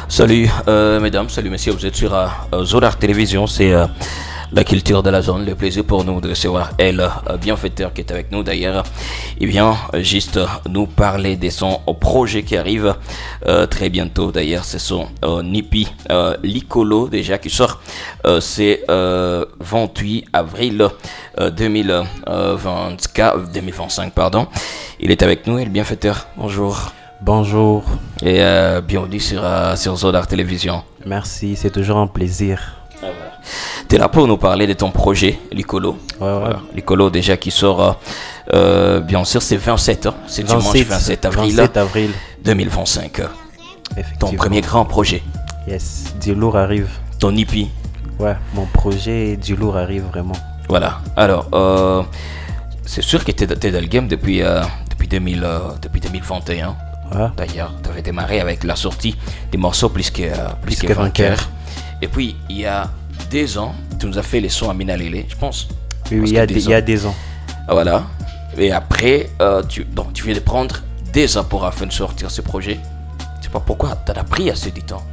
Salut mesdames, salut messieurs, vous êtes sur Zolar Télévision, c'est la culture de la zone, le plaisir pour nous de recevoir elle, bienfaiteur qui est avec nous d'ailleurs. Il vient juste nous parler de son projet qui arrive très bientôt d'ailleurs, c'est son Nipi Licolo déjà qui sort, c'est 28 avril 2025 pardon. Il est avec nous, elle bienfaiteur, bonjour. Bonjour. Et bienvenue sur Zolar Télévision. Merci, c'est toujours un plaisir. Tu es là pour nous parler de ton projet, Licolo. Ouais. Licolo déjà qui sort, bien sûr, c'est 27, c'est dimanche 27 avril 2025. Ton premier grand projet. Yes, du lourd arrive. Ton hippie. Ouais, mon projet du lourd arrive vraiment. Voilà, alors, c'est sûr que tu es dans le game depuis 2021. Ouais. D'ailleurs, tu avais démarré avec la sortie des morceaux plus que vainqueur. Et puis, il y a 2 ans, tu nous as fait les sons à Mina Lele, je pense. Oui, il y a 2 ans. Voilà. Et après, tu viens de prendre 2 ans pour enfin sortir ce projet. Je sais pas pourquoi, tu as pris assez de temps.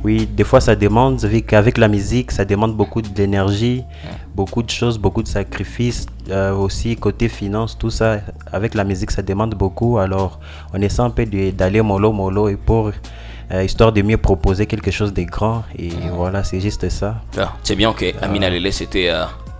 Oui, des fois ça demande, vu qu'avec la musique, ça demande beaucoup d'énergie, beaucoup de choses, beaucoup de sacrifices, aussi côté finance, tout ça, avec la musique ça demande beaucoup, alors on essaie un peu d'aller mollo et pour, histoire de mieux proposer quelque chose de grand, et voilà, c'est juste ça. C'est bien que Amina Lele c'était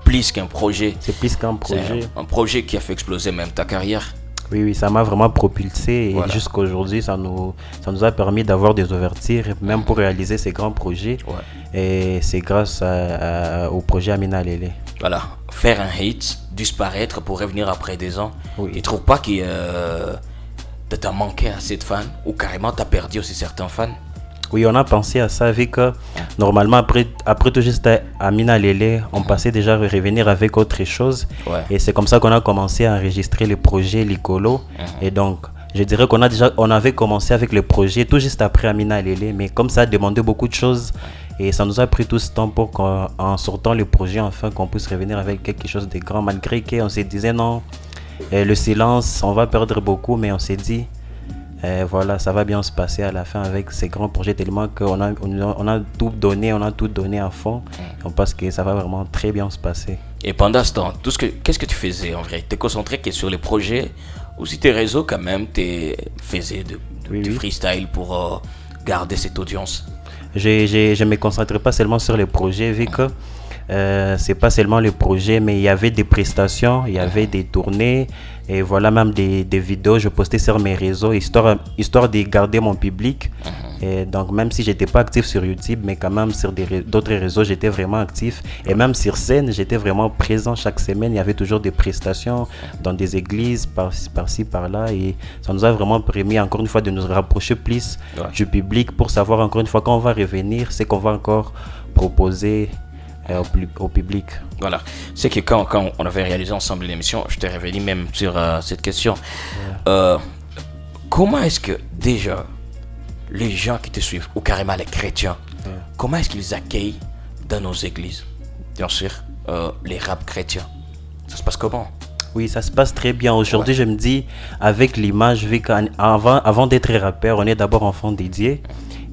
plus qu'un projet. C'est plus qu'un projet. C'est un projet qui a fait exploser même ta carrière. Oui, ça m'a vraiment propulsé et voilà. Jusqu'à aujourd'hui, ça nous a permis d'avoir des ouvertures, même pour réaliser ces grands projets. Ouais. Et c'est grâce au projet Amina Lele. Voilà, faire un hit, disparaître pour revenir après 2 ans. Oui. Tu ne trouves pas que t'as manqué assez de fans ou carrément t'as perdu aussi certains fans? Oui, on a pensé à ça, vu que normalement, après tout juste Amina Lele, on passait déjà à revenir avec autre chose. Ouais. Et c'est comme ça qu'on a commencé à enregistrer le projet Licolo. Et donc, je dirais on avait commencé avec le projet tout juste après Amina Lele, mais comme ça a demandé beaucoup de choses. Et ça nous a pris tout ce temps pour qu'en sortant le projet, enfin, qu'on puisse revenir avec quelque chose de grand, malgré qu'on se disait non, le silence, on va perdre beaucoup, mais on s'est dit... voilà, ça va bien se passer à la fin avec ces grands projets tellement qu'on a tout donné, à fond. On pense que ça va vraiment très bien se passer. Et pendant ce temps, qu'est-ce que tu faisais en vrai? Tu es concentré que sur les projets ou si tes réseaux quand même, tu faisais du freestyle pour garder cette audience? Je me concentrais pas seulement sur les projets, vu que c'est pas seulement les projets, mais il y avait des prestations, il y avait des tournées et voilà, même des vidéos je postais sur mes réseaux histoire de garder mon public. Et donc même si j'étais pas actif sur YouTube, mais quand même sur d'autres réseaux j'étais vraiment actif, et même sur scène j'étais vraiment présent chaque semaine. Il y avait toujours des prestations dans des églises par-ci par-là, et ça nous a vraiment permis encore une fois de nous rapprocher plus du public pour savoir encore une fois quand on va revenir, c'est qu'on va encore proposer au public. Voilà, c'est que quand on avait réalisé ensemble l'émission, je t'ai revenu même sur cette question. Comment est-ce que déjà les gens qui te suivent, ou carrément les chrétiens, comment est-ce qu'ils accueillent dans nos églises, bien sûr, les rap chrétiens? Ça se passe comment? Oui, ça se passe très bien. Aujourd'hui, je me dis, avec l'image, vu qu'avant d'être rappeur, on est d'abord enfant dédié.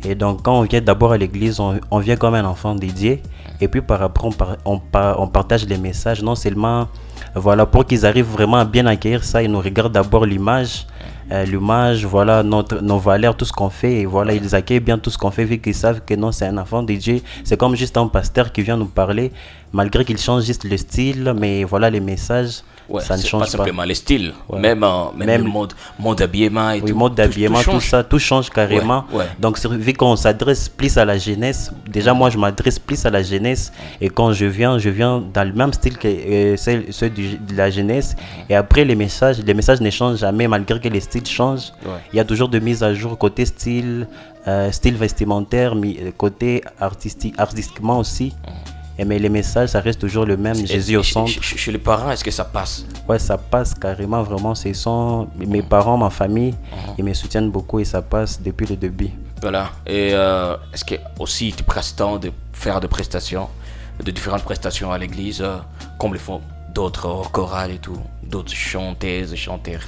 Et donc, quand on vient d'abord à l'église, on vient comme un enfant dédié. Et puis, par après, on partage les messages. Non seulement, voilà, pour qu'ils arrivent vraiment à bien accueillir ça, ils nous regardent d'abord l'image, voilà, nos valeurs, tout ce qu'on fait. Et voilà, ils accueillent bien tout ce qu'on fait, vu qu'ils savent que non, c'est un enfant dédié. C'est comme juste un pasteur qui vient nous parler, malgré qu'il change juste le style, mais voilà, les messages. Ouais, ça ne change pas simplement les styles, même le mode d'habillement et tout. Oui, mode d'habillement, tout ça, tout change carrément. Ouais. Donc, vu qu'on s'adresse plus à la jeunesse, déjà moi je m'adresse plus à la jeunesse, et quand je viens dans le même style que ceux de la jeunesse. Et après, les messages ne changent jamais, malgré que les styles changent. Il y a toujours de mise à jour côté style vestimentaire, côté artistiquement aussi. Mais les messages, ça reste toujours le même, Jésus au centre. Chez les parents, est-ce que ça passe? Ouais, ça passe carrément, vraiment. Ce sont mes parents, ma famille, ils me soutiennent beaucoup et ça passe depuis le début. Voilà. Et est-ce que aussi tu presses temps de faire de différentes prestations à l'église, comme le font d'autres chorales et tout, d'autres chanteuses et chanteurs?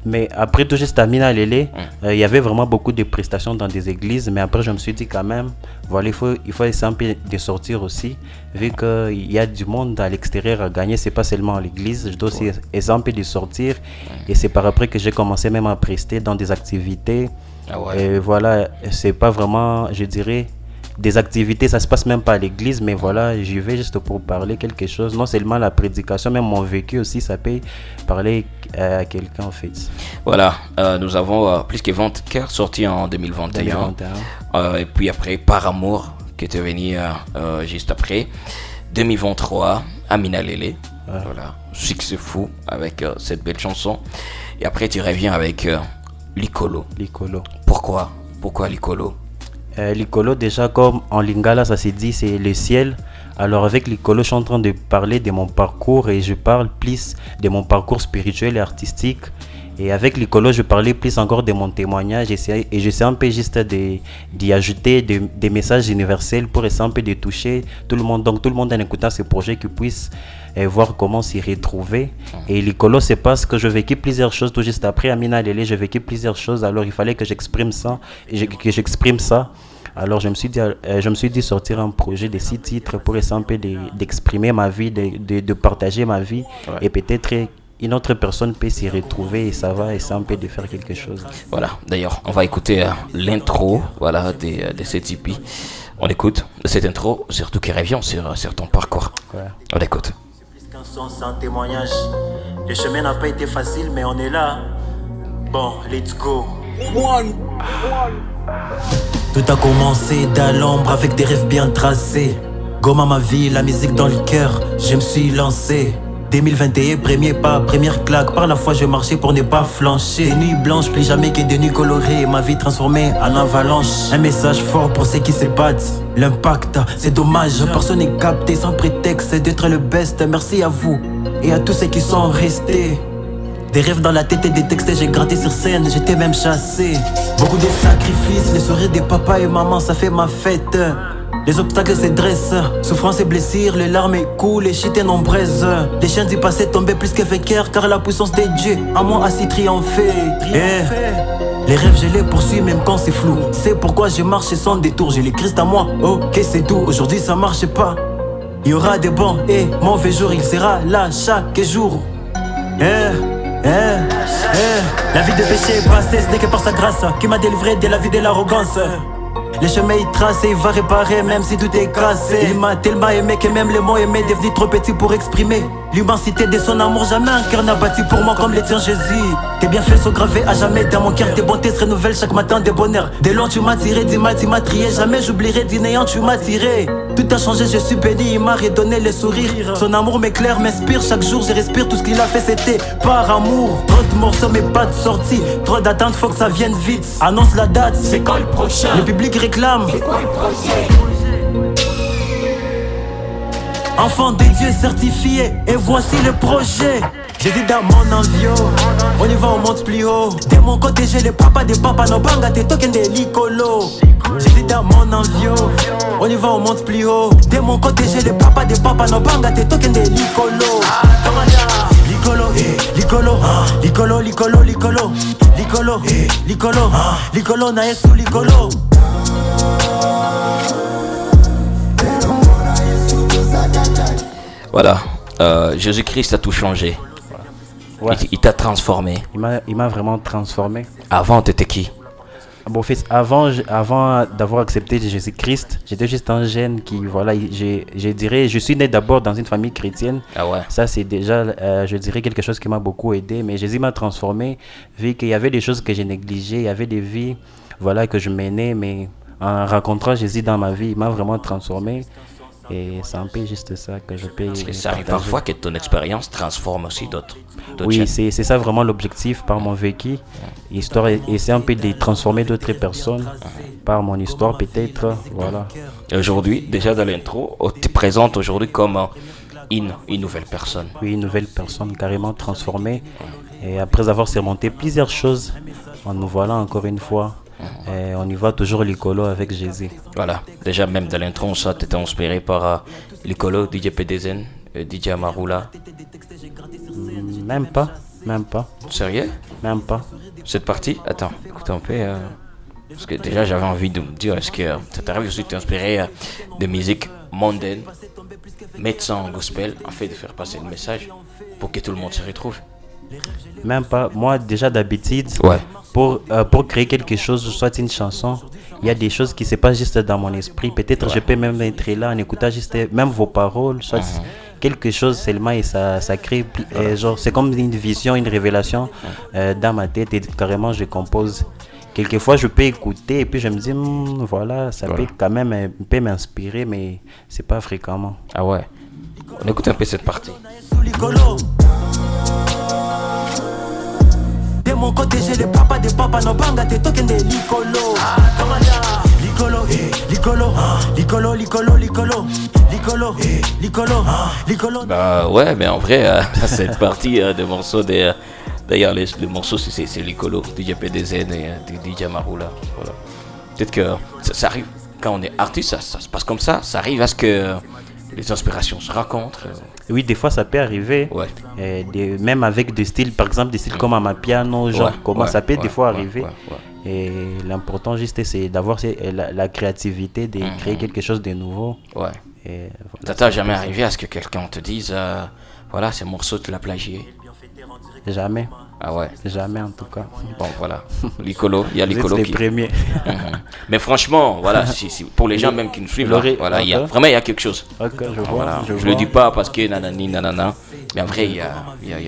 Mais après tout juste à Mina Lélé, il y avait vraiment beaucoup de prestations dans des églises. Mais après, je me suis dit quand même, voilà, il faut essayer un peu de sortir aussi. Vu qu'il y a du monde à l'extérieur à gagner, c'est pas seulement à l'église. Je dois aussi essayer un peu de sortir. Et c'est par après que j'ai commencé même à prester dans des activités. Ah ouais. Et voilà, c'est pas vraiment, je dirais, des activités, ça se passe même pas à l'église, mais voilà, j'y vais juste pour parler quelque chose. Non seulement la prédication, même mon vécu aussi, ça peut parler à quelqu'un en fait. Voilà, nous avons plus que 20 cœurs sortis en 2021. Et puis après, Par Amour, qui était venu juste après. 2023, Amina Lélé. Voilà, succès fou avec cette belle chanson. Et après, tu reviens avec Likolo. Pourquoi Likolo? Likolo, déjà, comme en lingala, ça s'est dit, c'est le ciel. Alors avec Likolo, je suis en train de parler de mon parcours et je parle plus de mon parcours spirituel et artistique. Et avec Likolo, je parlais plus encore de mon témoignage et j'essaie un peu juste d'y ajouter des messages universels pour essayer un peu de toucher tout le monde. Donc tout le monde en écoutant ce projet qui puisse voir comment s'y retrouver. Et Likolo, c'est parce que je vécu plusieurs choses tout juste après Amina Lélé, j'ai vécu plusieurs choses. Alors il fallait que j'exprime ça. Alors je me suis dit sortir un projet de 6 titres pour essayer un peu d'exprimer ma vie, de partager ma vie. Ouais. Et peut-être une autre personne peut s'y retrouver et ça va essayer un peu de faire quelque chose. Voilà, d'ailleurs on va écouter l'intro de cette EP. On écoute cette intro, surtout qui revient sur ton parcours. Ouais. On écoute. C'est un témoignage. Le chemin n'a pas été facile mais on est là. Bon, let's go. Tout a commencé dans l'ombre avec des rêves bien tracés. Gomme à ma vie, la musique dans le cœur, je me suis lancé. 2021, premier pas, première claque. Par la foi, je marchais pour ne pas flancher. Des nuits blanches, plus jamais que des nuits colorées. Ma vie transformée en avalanche. Un message fort pour ceux qui se battent. L'impact, c'est dommage, personne n'est capté sans prétexte d'être le best. Merci à vous et à tous ceux qui sont restés. Des rêves dans la tête et des textes, j'ai gratté sur scène, j'étais même chassé. Beaucoup de sacrifices, les sourires des papas et maman, ça fait ma fête. Les obstacles se dressent, souffrance et blessures, les larmes coulent, les chutes nombreuses. Les chiens du passé tombaient plus que vainqueurs, car la puissance des dieux à moi a si triomphé. Les rêves je les poursuis même quand c'est flou. C'est pourquoi je marche sans détour, j'ai le Christ à moi, ok c'est tout. Aujourd'hui ça marche pas, il y aura des bons et mauvais jours, il sera là chaque jour. La vie de péché est passée, ce n'est que par sa grâce qui m'a délivré de la vie de l'arrogance. Les chemins il trace et il va réparer même si tout est cassé. Il m'a tellement aimé que même les mots aimés devenus trop petits pour exprimer l'immensité de son amour. Jamais un cœur n'a battu pour moi comme les tiens Jésus. Tes bienfaits sont gravés à jamais dans mon cœur. Tes bontés se renouvellent chaque matin de bonheur. De loin tu m'as tiré, du mal tu m'as trié. Jamais j'oublierai du néant tu m'as tiré. Tout a changé, je suis béni, il m'a redonné le sourire. Son amour m'éclaire, m'inspire, chaque jour je respire. Tout ce qu'il a fait c'était par amour. Trop de morceaux mais pas de sortie. Trop d'attentes, faut que ça vienne vite. Annonce la date, c'est quand le prochain? Le public réclame, c'est quoi le projet? Enfant de Dieu certifié, et voici le projet. J'hésite dans mon envio, on y va, on monte plus haut. De mon côté j'ai les papas des papas, no banga, tes tokens des Likolo. J'hésite dans mon envio, on y va, on monte plus haut. De mon côté j'ai les papas des papas, no banga, tes tokens des Likolo. Likolo, Likolo, Likolo, Likolo, Likolo, Likolo, Likolo, Likolo, na yesu Likolo. Voilà, Jésus-Christ a tout changé. Ouais. Il t'a transformé. Il m'a vraiment transformé. Avant, t'étais qui? Bon, en fait, avant d'avoir accepté Jésus-Christ, j'étais juste un jeune qui, voilà, je dirais, je suis né d'abord dans une famille chrétienne. Ah ouais. Ça, c'est déjà, je dirais, quelque chose qui m'a beaucoup aidé. Mais Jésus m'a transformé, vu qu'il y avait des choses que j'ai négligées, il y avait des vies, voilà, que je menais, mais en rencontrant Jésus dans ma vie, il m'a vraiment transformé. Et c'est un peu juste ça que je peux Parce que ça arrive parfois que ton expérience transforme aussi d'autres. Oui, c'est ça vraiment l'objectif par mon vécu. Histoire, et c'est un peu de transformer d'autres personnes par mon histoire peut-être. Voilà. Et aujourd'hui, déjà dans l'intro, tu te présentes aujourd'hui comme une nouvelle personne. Oui, une nouvelle personne carrément transformée. Et après avoir surmonté plusieurs choses, nous voilà encore une fois. Et on y va toujours Likolo avec Jésus. Voilà, déjà même dans l'intro, ça t'étais inspiré par Likolo, DJ PDZN, DJ Amarula. Même pas. Même pas. Sérieux? Même pas. Cette partie? Attends, écoute un peu. Parce que déjà, j'avais envie de me dire, est-ce que ça t'arrive aussi de t'inspirer de musique mondaine, mettre ça en gospel, en fait, de faire passer le message pour que tout le monde se retrouve? Même pas. Moi, déjà d'habitude, Ouais. Pour créer quelque chose, soit une chanson, il y a des choses qui se passent juste dans mon esprit. Peut-être je peux même être là en écoutant juste même vos paroles, soit quelque chose seulement et ça crée. Genre, c'est comme une vision, une révélation dans ma tête et carrément je compose. Quelquefois, je peux écouter et puis je me dis, voilà, ça peut quand même un peu m'inspirer, mais c'est pas fréquemment. Ah ouais. On écoute un peu cette partie. De mon côté, j'ai les papas des papas, no banga, t'es token de Licolo. Licolo, Licolo, Licolo, Licolo, Licolo, Licolo, Licolo, Licolo. Bah ouais, mais en vrai, cette partie de morceaux des. D'ailleurs, le morceau, c'est Licolo, DJ PDZ et DJ Marula. Voilà. Peut-être que ça arrive, quand on est artiste, ça se passe comme ça. Ça arrive à ce que les inspirations se rencontrent. Oui, des fois ça peut arriver. Ouais. Même avec des styles, par exemple des styles comme Amapiano, genre comment ça peut des fois arriver. Et l'important juste c'est d'avoir la créativité de créer quelque chose de nouveau. Ouais. Et voilà, ça t'a jamais arrivé à ce que quelqu'un te dise, voilà, ce morceau tu l'as plagié? Jamais. Ah ouais. Jamais en tout cas. Bon voilà, Licolo, il y a Licolo qui. Vous êtes les premiers. Mais franchement, voilà, si, pour les gens même qui nous suivent, voilà, il y a quelque chose. Ok, je vois. Voilà. Je le dis pas parce que nanani nanana, mais en vrai il y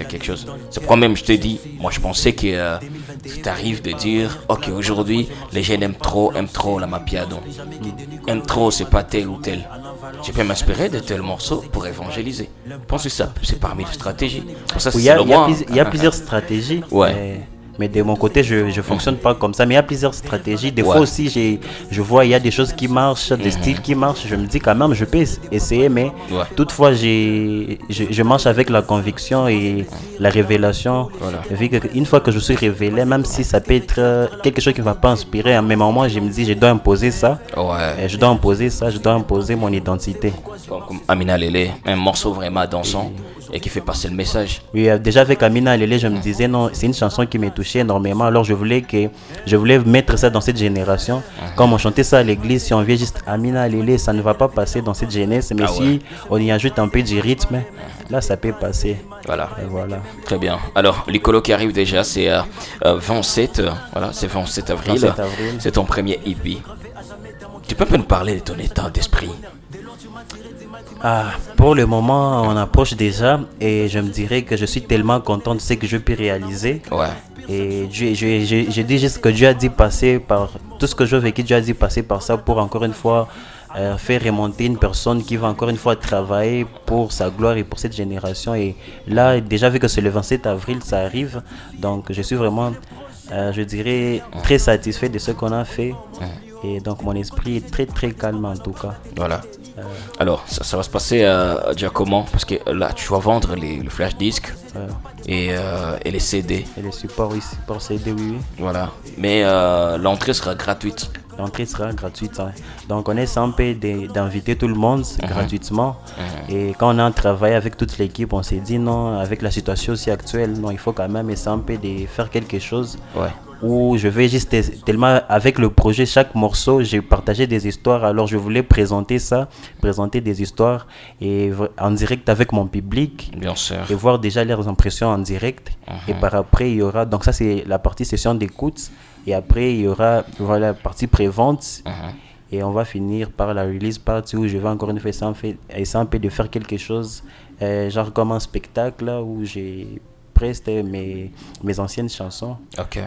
a quelque chose. C'est pourquoi même je te dis, moi je pensais que ça t'arrive de dire, ok aujourd'hui les jeunes aiment trop la Mapiano, aiment trop c'est pas tel ou tel. Je peux m'inspirer de tel morceau pour évangéliser. Je pense que ça c'est parmi les stratégies. Pour ça, il y a plusieurs stratégies. Ouais. Mais de mon côté, je fonctionne pas comme ça. Mais il y a plusieurs stratégies. Des fois aussi, je vois il y a des choses qui marchent, des styles qui marchent. Je me dis quand même, je peux essayer. Mais toutefois, je marche avec la conviction et la révélation. Voilà. Vu qu'une fois que je suis révélé, même si ça peut être quelque chose qui ne va pas inspirer, à un même moment, je me dis, je dois imposer ça. Ouais. Je dois imposer ça, je dois imposer mon identité. Comme Amina Lele, un morceau vraiment dansant. Et qui fait passer le message. Oui, déjà avec Amina Lele, je me disais non, c'est une chanson qui m'a touché énormément. Alors je voulais mettre ça dans cette génération. Comme on chantait ça à l'église, si on vient juste Amina Lele, ça ne va pas passer dans cette jeunesse. Mais si on y ajoute un peu du rythme, là ça peut passer. Voilà. Et voilà. Très bien. Alors Licolo qui arrive déjà, c'est 27. Voilà, c'est 27 avril. 27 avril. C'est ton premier EP. Tu peux nous parler de ton état d'esprit? Pour le moment, on approche déjà et je me dirais que je suis tellement content de ce que je peux réaliser. Ouais. Et je dis juste que Dieu a dit passer par tout ce que j'ai vécu, Dieu a dit passer par ça pour encore une fois faire remonter une personne qui va encore une fois travailler pour sa gloire et pour cette génération. Et là, déjà vu que c'est le 27 avril, ça arrive. Donc je suis vraiment, je dirais, très satisfait de ce qu'on a fait. Et donc mon esprit est très très calme en tout cas. Voilà. Alors ça va se passer déjà comment? Parce que là tu vas vendre le flash disque et les CD. Et les supports, oui, supports CD, oui. Voilà. Mais l'entrée sera gratuite. L'entrée sera gratuite. Hein. Donc on essaie un peu d'inviter tout le monde gratuitement. Et quand on a travaillé avec toute l'équipe, on s'est dit non, avec la situation aussi actuelle, non, il faut quand même essayer un peu de faire quelque chose. Ouais. Où je vais juste tellement avec le projet, chaque morceau, j'ai partagé des histoires. Alors je voulais présenter des histoires et en direct avec mon public. Bien sûr. Et voir déjà leurs impressions en direct. Et par après, il y aura, donc ça c'est la partie session d'écoute. Et après, il y aura la partie pré-vente. Et on va finir par la release party où je vais encore une fois essayer un peu de faire quelque chose, genre comme un spectacle là, où j'ai c'était mes anciennes chansons. Ok.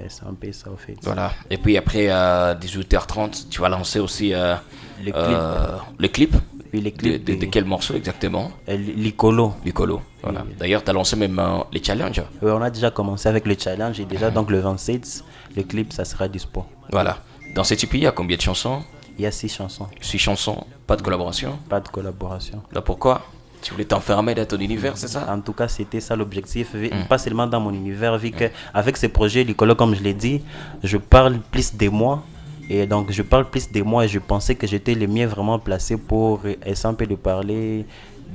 C'est un peu ça au fait. Voilà. Et puis après à 18h30, tu vas lancer aussi le clip. Oui, les clips. De quel morceau exactement? Licolo. Licolo. Voilà. D'ailleurs, tu as lancé même les challenges. Oui, on a déjà commencé avec le challenge et déjà donc le 27, le clip, ça sera dispo. Voilà. Dans cet EP, il y a combien de chansons? Il y a 6 chansons. 6 chansons. Pas de collaboration? Pas de collaboration. Là, pourquoi? Tu voulais t'enfermer dans ton univers, c'est ça? En tout cas, c'était ça l'objectif. Pas seulement dans mon univers, vu qu'avec ces projets, Licolo, comme je l'ai dit, je parle plus de moi. Et donc, je parle plus de moi et je pensais que j'étais le mieux vraiment placé pour essayer un peu de parler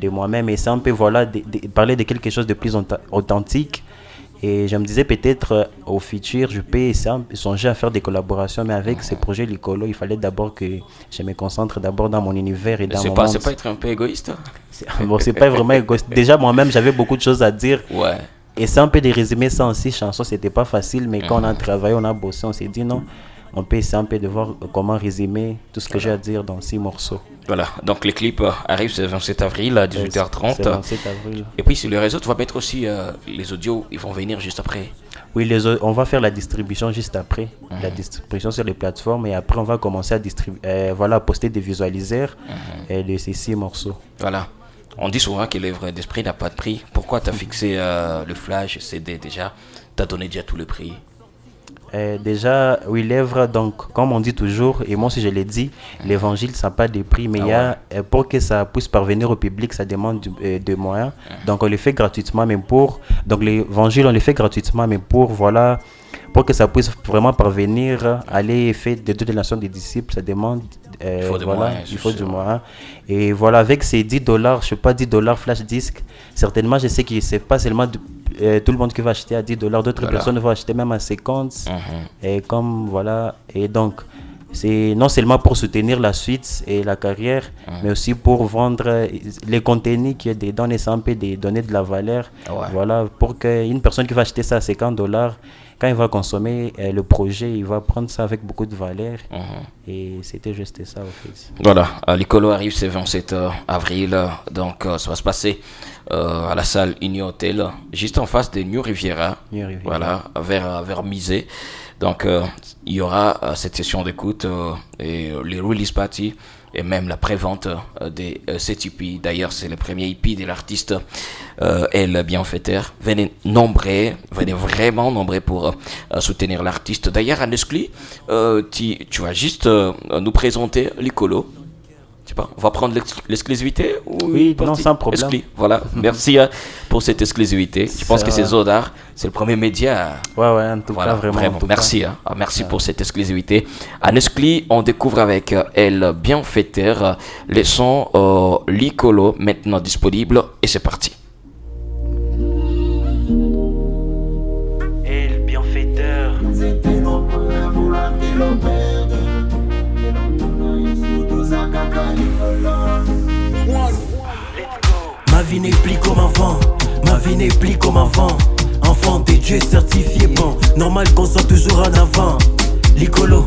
de moi-même. Et essayer un peu, de parler de quelque chose de plus authentique. Et je me disais peut-être au futur, je peux songer à faire des collaborations, mais avec ces projets Likolo, il fallait d'abord que je me concentre d'abord dans mon univers et dans mon monde. C'est pas être un peu égoïste? Bon, c'est pas vraiment égoïste. Déjà, moi-même, j'avais beaucoup de choses à dire. Ouais. Et c'est un peu de résumer ça en 6 chansons, c'était pas facile, mais quand on a travaillé, on a bossé, on s'est dit non, on peut essayer un peu de voir comment résumer tout ce que j'ai à dire dans 6 morceaux. Voilà, donc les clips arrivent le 27 avril à 18h30. C'est 27 avril. Et puis sur les réseaux, tu vas mettre aussi les audios, ils vont venir juste après. Oui, on va faire la distribution juste après, la distribution sur les plateformes, et après on va commencer à poster des visualiseurs de ces 6 morceaux. Voilà. On dit souvent que l'œuvre d'esprit n'a pas de prix. Pourquoi tu as fixé le flash CD déjà? Tu as donné déjà tout le prix? Déjà, oui, l'œuvre, donc, comme on dit toujours, et moi aussi je l'ai dit, l'évangile, ça n'a pas de prix, mais pour que ça puisse parvenir au public, ça demande de moyens. Donc, on le fait gratuitement, donc l'évangile, on le fait gratuitement, mais pour que ça puisse vraiment parvenir, aller faire de toutes les nations des disciples, ça demande, il faut du moyen. Et voilà, avec ces $10, je ne sais pas, $10 flash disque, certainement, je sais que ce n'est pas seulement tout le monde qui va acheter à $10, d'autres personnes vont acheter même à 50. Et comme voilà, et donc c'est non seulement pour soutenir la suite et la carrière, mais aussi pour vendre les contenus qui est dedans, et ça peut donner de la valeur. Voilà, pour qu'une personne qui va acheter ça à $50, quand il va consommer le projet, il va prendre ça avec beaucoup de valeur. Et c'était juste ça, au fait. Voilà, Likolo arrive ce 27 avril. Donc, ça va se passer à la salle Union Hotel, juste en face de New Riviera. Voilà, vers Misé. Donc, il y aura cette session d'écoute et les release parties et même la pré-vente de cet EP. D'ailleurs, c'est le premier EP de l'artiste Elle Bienfaiteur. Venez vraiment nombreux pour soutenir l'artiste. D'ailleurs, à Nescli, tu vas juste nous présenter Likolo. Je sais pas, on va prendre l'exclusivité ou oui, non, sans problème. Voilà, merci pour cette exclusivité. Je pense que c'est Zodar, c'est le premier média. Ouais, en tout cas, vraiment. Merci, merci pour cette exclusivité. À Nescli, on découvre avec Elle Bienfaiteur les sons Likolo, maintenant disponibles, et c'est parti. Elle Bienfaiteur. Ma vie n'est plus comme avant, ma vie n'est plus comme avant. Enfant des dieux certifié bon, normal qu'on soit toujours en avant. Likolo,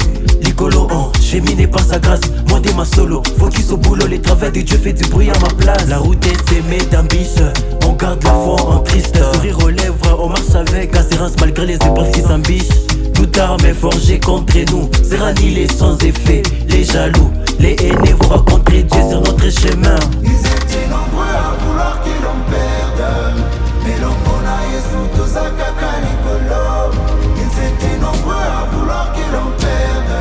cheminé par sa grâce, moi des ma solo. Focus au boulot, les travaux de Dieu fait du bruit à ma place. La route est sémée d'ambition, on garde la foi en Christ. Sourire aux lèvres, on marche avec assurance malgré les épreuves qui s'ambichent. Toute arme est forgée contre nous, sera annihilée sans effet. Les jaloux, les haineux vont rencontrer Dieu sur notre chemin. Ils étaient nombreux à vouloir que l'on perde, mais l'on a Yesu tous à caca Likolo. Ils étaient nombreux à vouloir que l'on perde,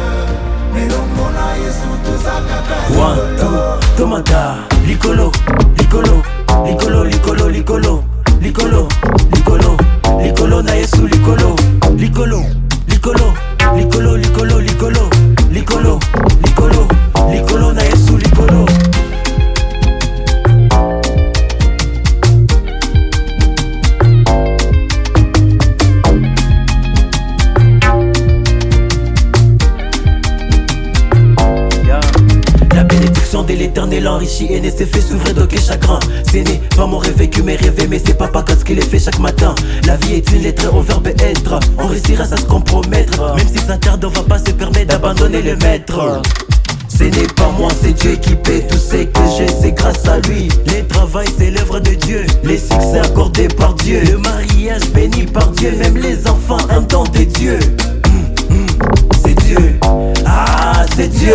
mais l'on a Yesu tous à caca Likolo. One, two, Tomata, Likolo, na Yesu Likolo, Likolo na Yesu Likolo. La bénédiction de l'éternel enrichit et ne s'est fait s'ouvrir d'aucun chagrin. C'est né, pas mon rêve que mes rêves, mais c'est papa quand ce qu'il est fait chaque matin. La vie est une lettre au verbe être, on réussira à se compromettre. Même si ça tarde, on va pas se permettre d'abandonner le maître. Ce n'est pas moi, c'est Dieu qui paie tout ce que j'ai, c'est grâce à lui. Les travail, c'est l'œuvre de Dieu, les succès accordés par Dieu, le mariage béni par Dieu, même les enfants un don de Dieu. C'est Dieu, c'est Dieu.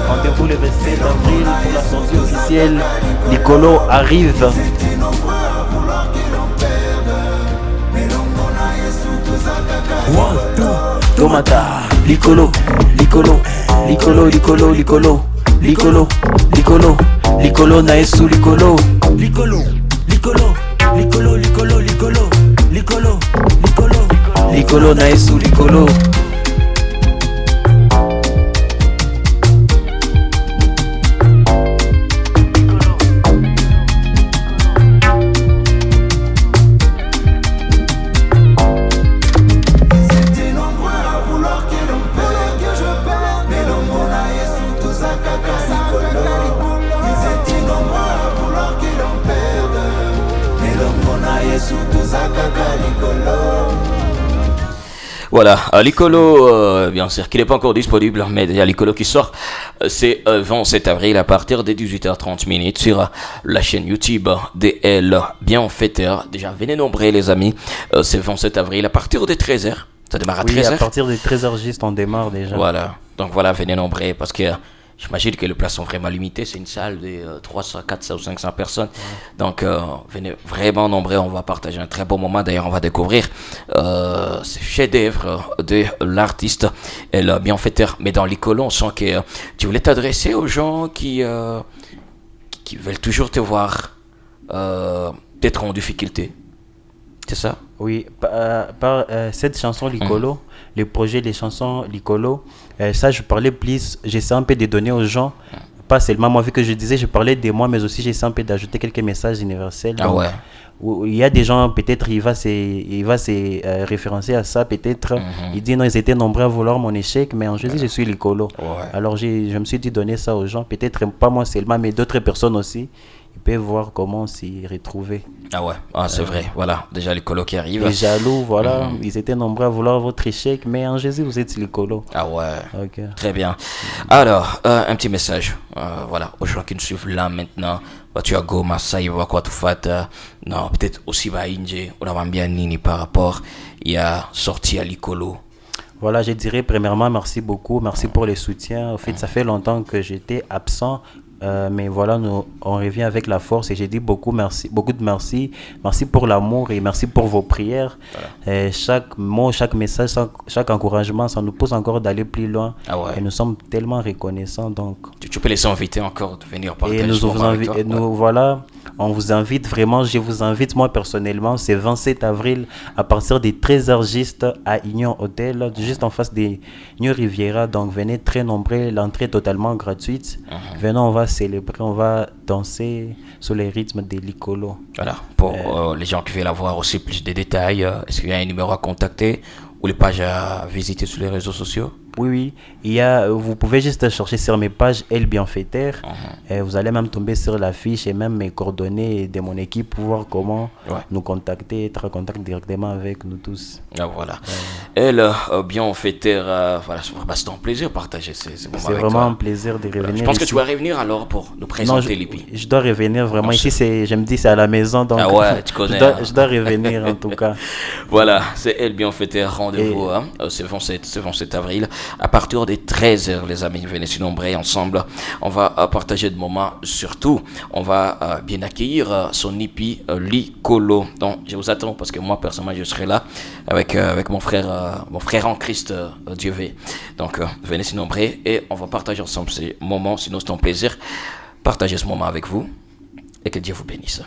Rendez-vous le 27 avril pour la sortie officielle. Likolo arrive. One, two, Tomata, Likolo na Yesu Likolo. Likolo na Yesu Likolo. Voilà, l'Icolo, bien sûr, qui n'est pas encore disponible, mais déjà l'Icolo qui sort, c'est 27 avril à partir de 18h30 sur la chaîne YouTube DL Bienfaiteur. Déjà, venez nombreux les amis, c'est 27 avril à partir de 13h. Ça démarre à 13h. À partir de 13h juste, on démarre déjà. Voilà, donc voilà, venez nombreux parce que j'imagine que les places sont vraiment limitées. C'est une salle de 300, 400 ou 500 personnes. Donc, venez vraiment nombreux. On va partager un très bon moment. D'ailleurs, on va découvrir ce chef-d'œuvre de l'artiste et le bienfaiteur. Mais dans l'Icolo, on sent que tu voulais t'adresser aux gens qui veulent toujours te voir peut-être en difficulté. C'est ça? Oui, par cette chanson L'Icolo, le projet des chansons L'Icolo, ça je parlais plus, j'essaie un peu de donner aux gens, pas seulement moi, vu que je disais, je parlais de moi, mais aussi j'essaie un peu d'ajouter quelques messages universels. Ah ouais. Où il y a des gens, peut-être il va se référencer à ça, peut-être il dit non, ils étaient nombreux à vouloir mon échec, mais en Jésus je suis L'Icolo. Ouais. Alors je me suis dit donner ça aux gens, peut-être pas moi seulement, mais d'autres personnes aussi. Ils peuvent voir comment s'y retrouver. Ah ouais, c'est vrai. Voilà, déjà l'Icolo qui arrive. Les jaloux, voilà, ils étaient nombreux à vouloir votre échec, mais en Jésus, vous êtes L'Icolo. Ah ouais, okay. Très bien. Alors, un petit message, voilà, aux gens qui nous suivent là maintenant. Tu as Goma, ça y va quoi tout fait. Non, peut-être aussi va Inje, on a bien Nini par rapport. Il y a sorti à L'Icolo. Voilà, je dirais premièrement merci beaucoup, merci pour les soutiens. En fait, ça fait longtemps que j'étais absent. Mais voilà, on revient avec la force et j'ai dit beaucoup de merci pour l'amour et merci pour vos prières. Voilà. Chaque mot, chaque message, chaque encouragement, ça nous pousse encore d'aller plus loin. Ah ouais. Et nous sommes tellement reconnaissants. Donc, tu peux les inviter encore de venir partager. Et voilà, on vous invite vraiment, je vous invite moi personnellement, c'est 27 avril à partir des 13h juste à Union Hotel, juste en face des New Riviera. Donc venez très nombreux, l'entrée est totalement gratuite. Venez, on va célébrer, on va danser sur les rythmes de L'Icolo. Voilà, pour les gens qui veulent avoir aussi plus de détails, est-ce qu'il y a un numéro à contacter ou les pages à visiter sur les réseaux sociaux? Oui, vous pouvez juste chercher sur mes pages El Bienfaiteur. Et vous allez même tomber sur l'affiche et même mes coordonnées de mon équipe pour voir comment nous contacter, être en contact directement avec nous tous. Ah, voilà. El Bienfaiteur, voilà, c'est un plaisir de partager ces moments avec toi. C'est vraiment un plaisir de revenir. Je pense ici. que tu vas revenir alors pour nous présenter l'EP. Je dois revenir vraiment. Ici, je me dis, c'est à la maison. Donc tu connais. Je dois revenir en tout cas. Voilà, c'est El Bienfaiteur. Rendez-vous, c'est 27 avril. À partir des 13h, les amis, venez si nombreux ensemble. On va partager de moments. Surtout, on va bien accueillir son hippie L'Icolo. Donc, je vous attends parce que moi, personnellement, je serai là avec mon frère en Christ, Dieu veut. Donc, venez si nombreux et on va partager ensemble ces moments. Sinon, c'est un plaisir. Partagez ce moment avec vous et que Dieu vous bénisse.